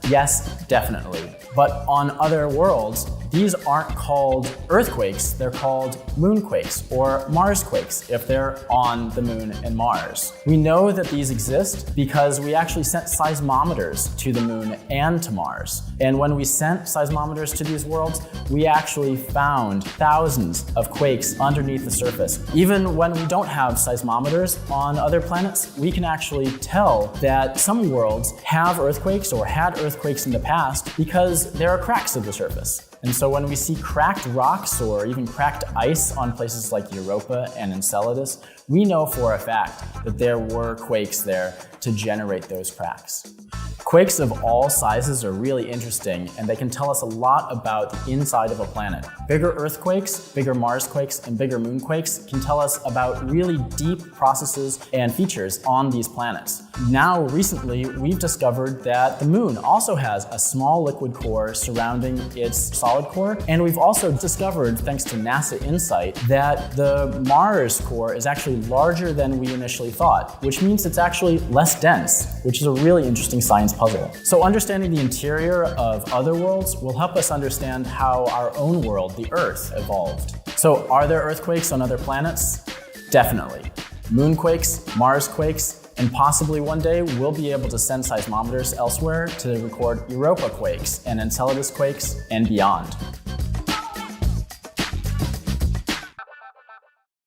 Yes, definitely. But on other worlds, these aren't called earthquakes, they're called moonquakes or Marsquakes if they're on the moon and Mars. We know that these exist because we actually sent seismometers to the moon and to Mars. And when we sent seismometers to these worlds, we actually found thousands of quakes underneath the surface. Even when we don't have seismometers on other planets, we can actually tell that some worlds have earthquakes or had earthquakes in the past because there are cracks at the surface. And so when we see cracked rocks or even cracked ice on places like Europa and Enceladus, we know for a fact that there were quakes there to generate those cracks. Quakes of all sizes are really interesting, and they can tell us a lot about the inside of a planet. Bigger earthquakes, bigger Marsquakes, and bigger moonquakes can tell us about really deep processes and features on these planets. Now, recently, we've discovered that the moon also has a small liquid core surrounding its solid core, and we've also discovered, thanks to NASA InSight, that the Mars core is actually larger than we initially thought, which means it's actually less dense, which is a really interesting science puzzle. So understanding the interior of other worlds will help us understand how our own world, the Earth, evolved. So are there earthquakes on other planets? Definitely. Moonquakes, Marsquakes, and possibly one day we'll be able to send seismometers elsewhere to record Europa quakes and Enceladus quakes and beyond.